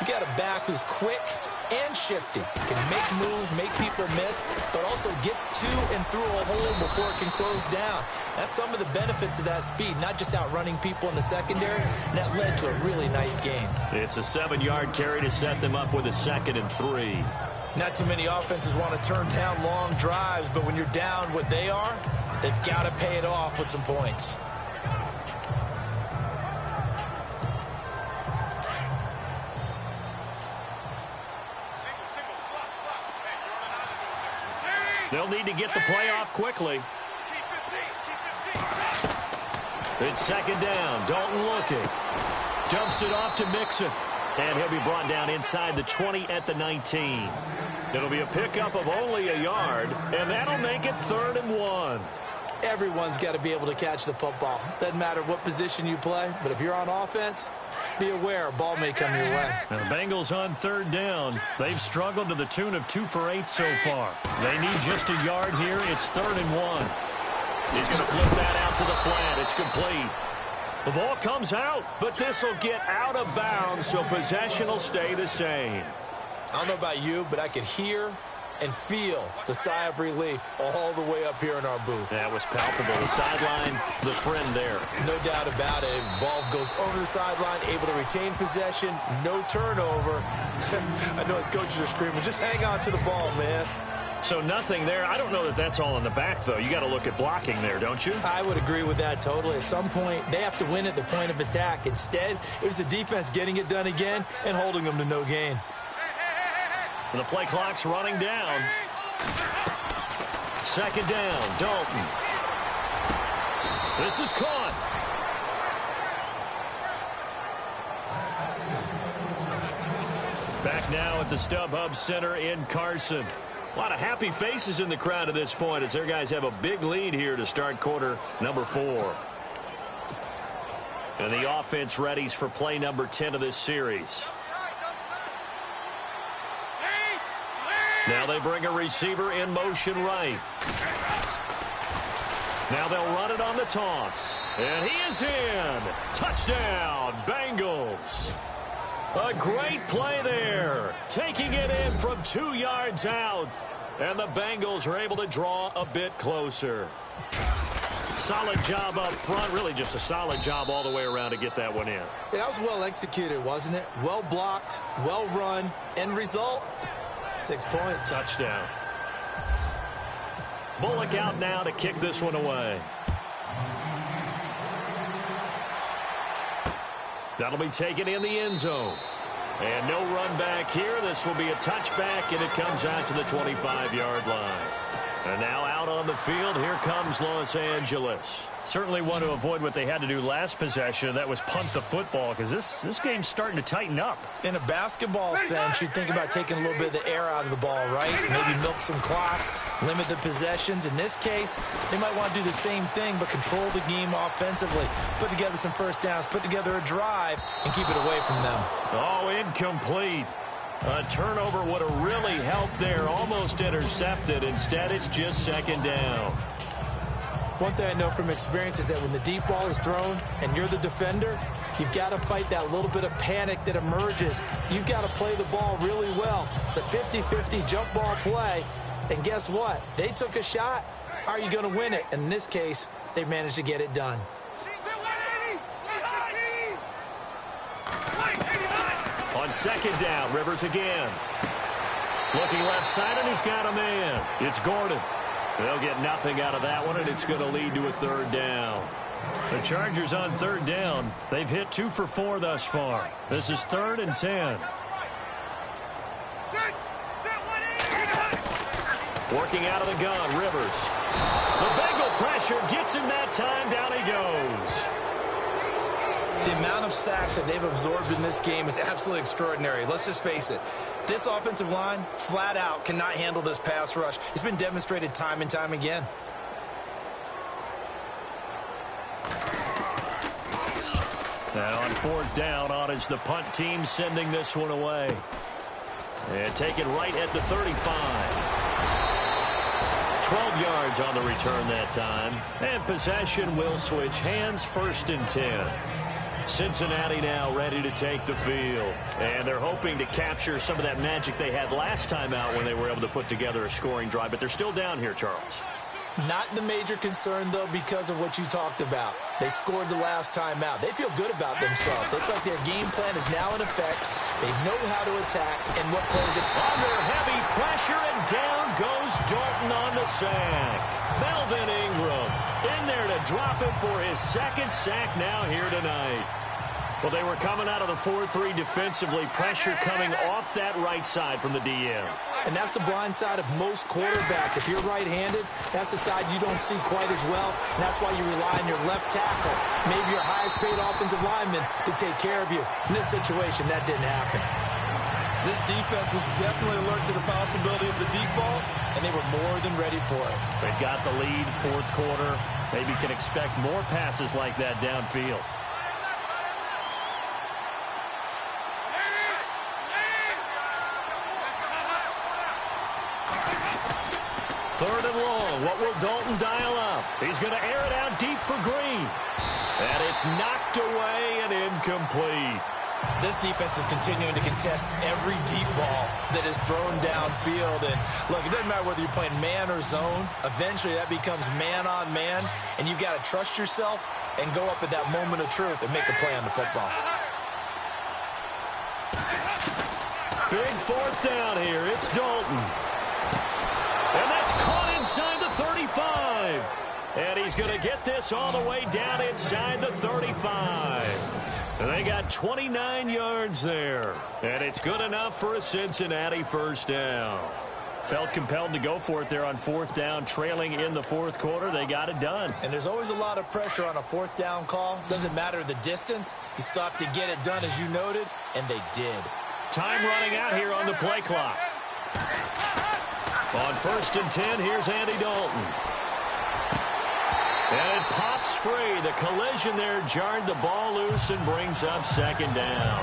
you got a back who's quick and shifty, can make moves, make people miss, but also gets to and through a hole before it can close down. That's some of the benefits of that speed, not just outrunning people in the secondary, and that led to a really nice game. It's a 7-yard carry to set them up with a 2nd and 3. Not too many offenses want to turn down long drives, but when you're down what they are, they've got to pay it off with some points. They'll need to get the play off quickly. It's second down. Dalton looking. Dumps it off to Mixon. And he'll be brought down inside the 20 at the 19. It'll be a pickup of only a yard, and that'll make it 3rd and 1. Everyone's got to be able to catch the football. Doesn't matter what position you play, but if you're on offense, be aware a ball may come your way. Now the Bengals on 3rd down. They've struggled to the tune of 2 for 8 so far. They need just a yard here. It's 3rd and 1. He's going to flip that out to the flat. It's complete. The ball comes out, but this will get out of bounds, so possession will stay the same. I don't know about you, but I could hear and feel the sigh of relief all the way up here in our booth. That was palpable. The sideline, the friend there. No doubt about it. Ball goes over the sideline, able to retain possession, no turnover. I know his coaches are screaming, just hang on to the ball, man. So nothing there. I don't know that that's all in the back, though. You got to look at blocking there, don't you? I would agree with that totally. At some point, they have to win at the point of attack. Instead, it was the defense getting it done again and holding them to no gain. And the play clock's running down. Second down, Dalton. This is caught. Back now at the StubHub Center in Carson. A lot of happy faces in the crowd at this point as their guys have a big lead here to start quarter number 4. And the offense readies for play number 10 of this series. Now they bring a receiver in motion right. Now they'll run it on the toss. And he is in. Touchdown, Bengals. A great play there. Taking it in from 2 yards out. And the Bengals are able to draw a bit closer. Solid job up front. Really just a solid job all the way around to get that one in. That was well executed, wasn't it? Well blocked, well run. End result, 6 points. Touchdown. Bullock out now to kick this one away. That'll be taken in the end zone. And no run back here. This will be a touchback, and it comes out to the 25-yard line. And now out on the field, here comes Los Angeles. Certainly want to avoid what they had to do last possession, that was punt the football, because this game's starting to tighten up. In a basketball sense, you think about taking a little bit of the air out of the ball, right? Maybe milk some clock, limit the possessions. In this case, they might want to do the same thing, but control the game offensively. Put together some first downs, put together a drive, and keep it away from them. Oh, incomplete. A turnover would have really helped there. Almost intercepted. Instead, it's just second down. One thing I know from experience is that when the deep ball is thrown and you're the defender, you've got to fight that little bit of panic that emerges. You've got to play the ball really well. It's a 50-50 jump ball play. And guess what? They took a shot. How are you going to win it? And in this case, they managed to get it done. On second down, Rivers again. Looking left side, and he's got a man. It's Gordon. They'll get nothing out of that one, and it's going to lead to a third down. The Chargers on third down. They've hit 2 for 4 thus far. This is 3rd and 10. Working out of the gun, Rivers. The Bengal pressure gets him that time. Down he goes. The amount of sacks that they've absorbed in this game is absolutely extraordinary. Let's just face it. This offensive line, flat out, cannot handle this pass rush. It's been demonstrated time and time again. Now on 4th down, on is the punt team sending this one away. And taken right at the 35. 12 yards on the return that time. And possession will switch hands, 1st and 10. Cincinnati now ready to take the field. And they're hoping to capture some of that magic they had last time out when they were able to put together a scoring drive. But they're still down here, Charles. Not the major concern, though, because of what you talked about. They scored the last time out. They feel good about themselves. They feel like their game plan is now in effect. They know how to attack and what plays it. Under heavy pressure, and down goes Dalton on the sack. Melvin Ingram in there to drop him for his second sack now here tonight. Well, they were coming out of the 4-3 defensively. Pressure coming off that right side from the DM. And that's the blind side of most quarterbacks. If you're right-handed, that's the side you don't see quite as well. And that's why you rely on your left tackle, maybe your highest-paid offensive lineman, to take care of you. In this situation, that didn't happen. This defense was definitely alert to the possibility of the deep ball, and they were more than ready for it. They've got the lead, fourth quarter. Maybe can expect more passes like that downfield. Third and long. What will Dalton dial up? He's going to air it out deep for Green. And it's knocked away and incomplete. This defense is continuing to contest every deep ball that is thrown downfield. And, look, it doesn't matter whether you're playing man or zone. Eventually, that becomes man-on-man. And you've got to trust yourself and go up at that moment of truth and make a play on the football. Big fourth down here. It's Dalton. And that's caught inside the 35. And he's going to get this all the way down inside the 35. And they got 29 yards there. And it's good enough for a Cincinnati first down. Felt compelled to go for it there on fourth down, trailing in the fourth quarter. They got it done. And there's always a lot of pressure on a fourth down call. Doesn't matter the distance. You still have to get it done, as you noted, and they did. Time running out here on the play clock. On 1st and 10, here's Andy Dalton. And it pops free. The collision there jarred the ball loose and brings up second down.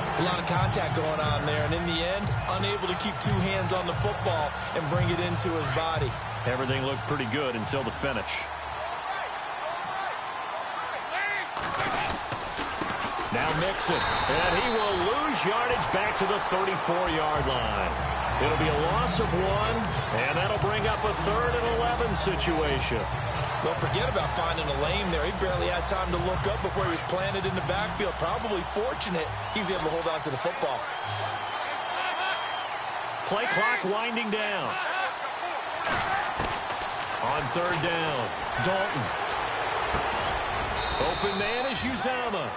It's a lot of contact going on there, and in the end, unable to keep two hands on the football and bring it into his body. Everything looked pretty good until the finish. Now Mixon, and he will lose yardage back to the 34-yard line. It'll be a loss of 1, and that'll bring up a 3rd and 11 situation. Don't forget about finding a lane there. He barely had time to look up before he was planted in the backfield. Probably fortunate he was able to hold on to the football. Play clock winding down. On 3rd down, Dalton. Open man is Uzama.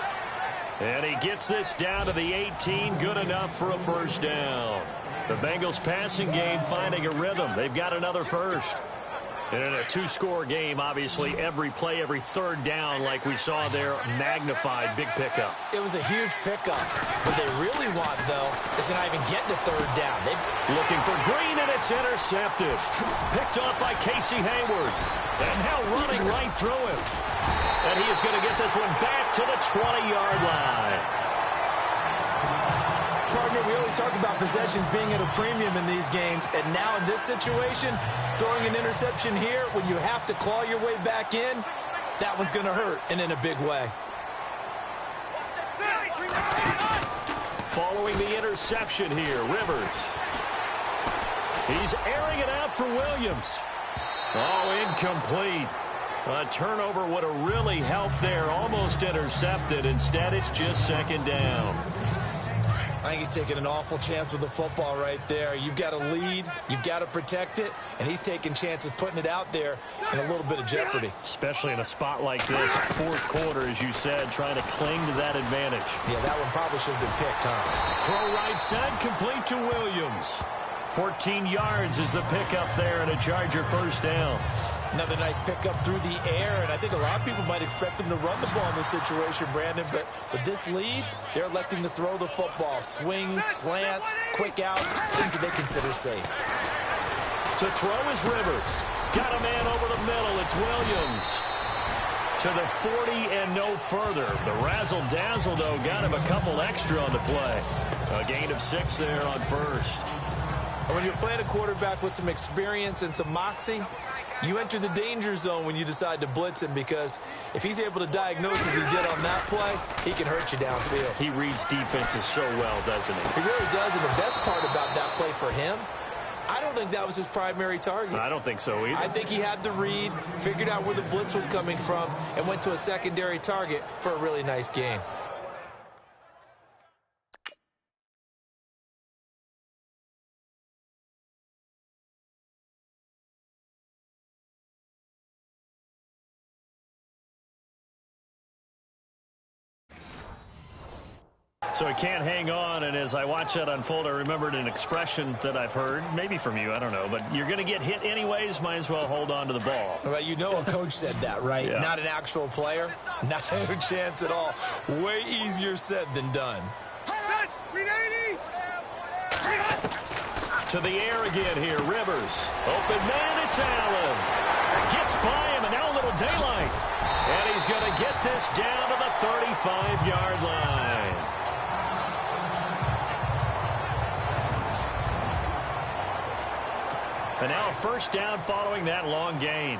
And he gets this down to the 18, good enough for a first down. The Bengals passing game finding a rhythm. They've got another first. And in a two-score game, obviously, every play, every third down, like we saw there, magnified, big pickup. It was a huge pickup. What they really want, though, is to not even get to 3rd down. Looking for Green, and it's intercepted. Picked off by Casey Hayward. And now running right through him. And he is going to get this one back to the 20-yard line. Partner, we always talk about possessions being at a premium in these games, and now in this situation, throwing an interception here when you have to claw your way back in, that one's going to hurt, and in a big way. Following the interception here, Rivers. He's airing it out for Williams. Oh, incomplete. A turnover would have really helped there, almost intercepted. Instead, it's just second down. I think he's taking an awful chance with the football right there. You've got to lead, you've got to protect it, and he's taking chances putting it out there in a little bit of jeopardy. Especially in a spot like this, fourth quarter, as you said, trying to cling to that advantage. Yeah, that one probably should have been picked, huh? Throw right side, complete to Williams. 14 yards is the pickup there, and a Charger first down. Another nice pickup through the air, and I think a lot of people might expect them to run the ball in this situation, Brandon, but with this lead, they're electing to throw the football. Swings, slants, quick outs, things that they consider safe. To throw is Rivers. Got a man over the middle. It's Williams. To the 40 and no further. The razzle-dazzle, though, got him a couple extra on the play. A gain of 6 there on first. When you're playing a quarterback with some experience and some moxie, you enter the danger zone when you decide to blitz him, because if he's able to diagnose as he did on that play, he can hurt you downfield. He reads defenses so well, doesn't he? He really does, and the best part about that play for him, I don't think that was his primary target. I don't think so either. I think he had the read, figured out where the blitz was coming from, and went to a secondary target for a really nice gain. So he can't hang on, and as I watch that unfold, I remembered an expression that I've heard, maybe from you, I don't know, but you're going to get hit anyways, might as well hold on to the ball. Well, you know a coach said that, right? Yeah. Not an actual player. Not a chance at all. Way easier said than done. To the air again here, Rivers. Open man, it's Allen. Gets by him, and now a little daylight. And he's going to get this down to the 35-yard line. And now a first down following that long gain.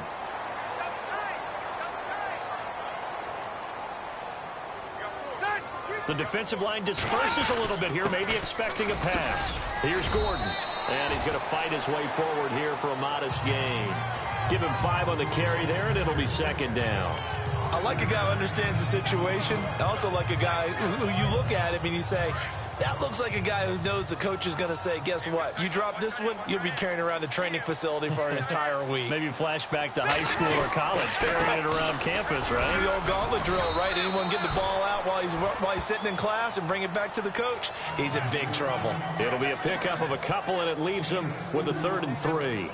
The defensive line disperses a little bit here, maybe expecting a pass. Here's Gordon. And he's going to fight his way forward here for a modest gain. Give him 5 on the carry there, and it'll be second down. I like a guy who understands the situation. I also like a guy who you look at him and you say, that looks like a guy who knows the coach is going to say, guess what? You drop this one, you'll be carrying around a training facility for an entire week. Maybe flashback to high school or college, carrying it around campus, right? The old gauntlet drill, right? Anyone get the ball out while he's sitting in class and bring it back to the coach? He's in big trouble. It'll be a pickup of a couple, and it leaves him with a 3rd and 3.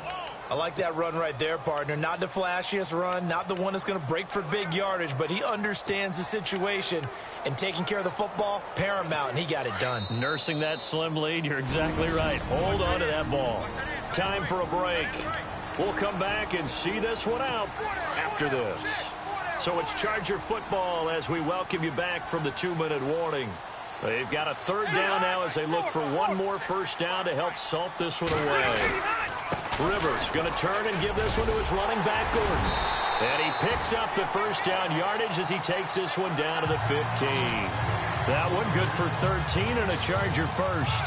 I like that run right there, partner. Not the flashiest run, not the one that's going to break for big yardage, but he understands the situation, and taking care of the football, paramount, and he got it done. Nursing that slim lead, you're exactly right. Hold on to that ball. Time for a break. We'll come back and see this one out after this. So it's Charger football as we welcome you back from the 2-minute warning. They've got a 3rd down now as they look for one more first down to help salt this one away. Rivers going to turn and give this one to his running back, Gordon. And he picks up the first down yardage as he takes this one down to the 15. That one good for 13 and a Charger first.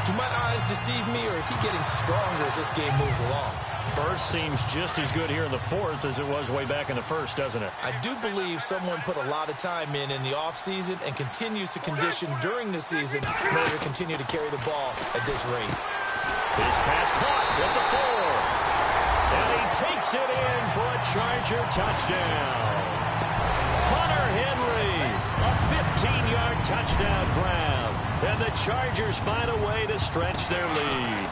Do my eyes deceive me, or is he getting stronger as this game moves along? First seems just as good here in the 4th as it was way back in the 1st, doesn't it? I do believe someone put a lot of time in the offseason and continues to condition during the season in order to continue to carry the ball at this rate. His pass caught at the 4. And he takes it in for a Charger touchdown. Hunter Henry, a 15-yard touchdown grab. And the Chargers find a way to stretch their lead.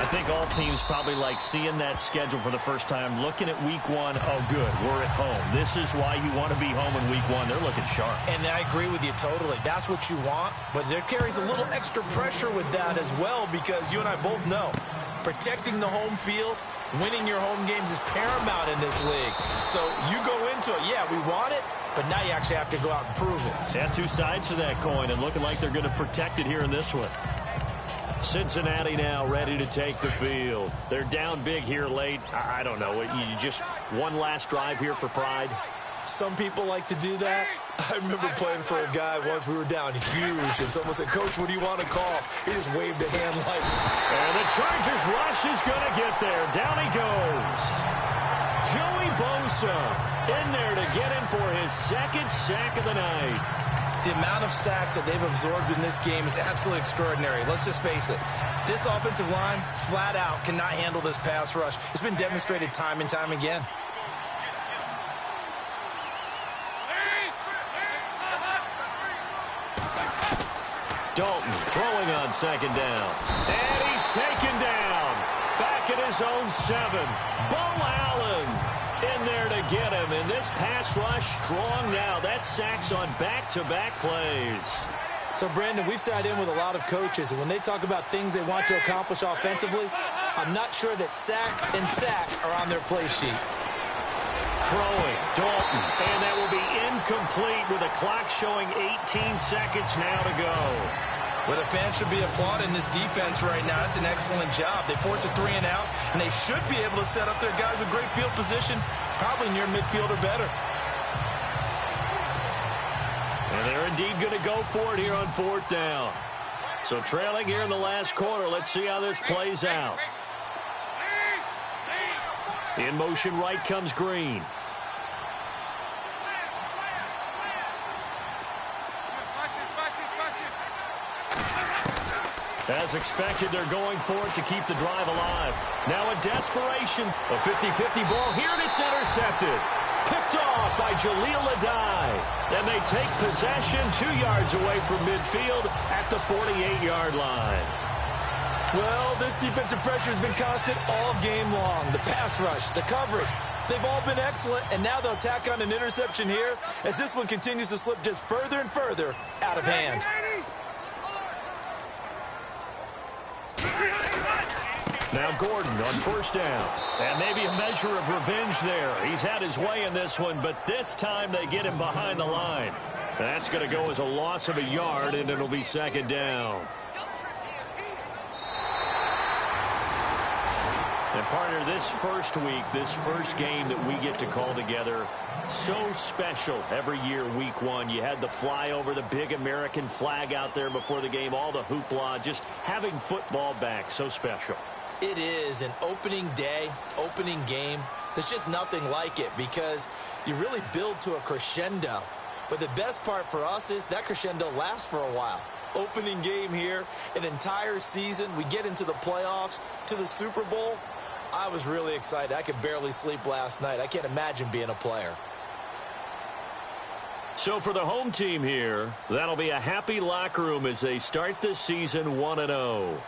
I think all teams probably like seeing that schedule for the first time, looking at week 1. Oh, good, we're at home. This is why you want to be home in week 1. They're looking sharp. And I agree with you totally. That's what you want. But there carries a little extra pressure with that as well, because you and I both know protecting the home field, winning your home games is paramount in this league. So you go into it, yeah, we want it, but now you actually have to go out and prove it. Yeah, 2 sides to that coin, and looking like they're going to protect it here in this one. Cincinnati now ready to take the field. They're down big here late. I don't know. You just one last drive here for pride? Some people like to do that. I remember playing for a guy once. We were down huge, and someone said, Coach, what do you want to call? He just waved a hand like... And the Chargers rush is going to get there. Down he goes. Joey Bosa in there to get him for his 2nd sack of the night. The amount of sacks that they've absorbed in this game is absolutely extraordinary. Let's just face it. This offensive line, flat out, cannot handle this pass rush. It's been demonstrated time and time again. Dalton throwing on 2nd down. And he's taken down. Back at his own 7. Bo Allen in there to get him. And this pass rush strong now. That sack's on back-to-back plays. So, Brandon, we've sat in with a lot of coaches, and when they talk about things they want to accomplish offensively, I'm not sure that sack and sack are on their play sheet. Throwing, Dalton, and that will be incomplete with a clock showing 18 seconds now to go. Well, the fans should be applauding this defense right now. It's an excellent job. They force a 3 and out, and they should be able to set up their guys with great field position, probably near midfield or better. And they're indeed going to go for it here on 4th down. So trailing here in the last quarter. Let's see how this plays out. In motion right comes Green. As expected, they're going for it to keep the drive alive. Now in desperation, a 50-50 ball here, and it's intercepted. Picked off by Jaleel Adai. And they take possession 2 yards away from midfield at the 48-yard line. Well, this defensive pressure has been constant all game long. The pass rush, the coverage, they've all been excellent, and now they'll tack on an interception here as this one continues to slip just further and further out of hand. Now Gordon on first down. And maybe a measure of revenge there. He's had his way in this one, but this time they get him behind the line. That's going to go as a loss of a yard, and it'll be second down. And partner, this first week, this first game that we get to call together, so special every year, week one. You had the flyover, the big American flag out there before the game, all the hoopla, just having football back, so special. It is an opening day, opening game. There's just nothing like it because you really build to a crescendo. But the best part for us is that crescendo lasts for a while. Opening game here, an entire season. We get into the playoffs, to the Super Bowl. I was really excited. I could barely sleep last night. I can't imagine being a player. So for the home team here, that'll be a happy locker room as they start this season 1-0.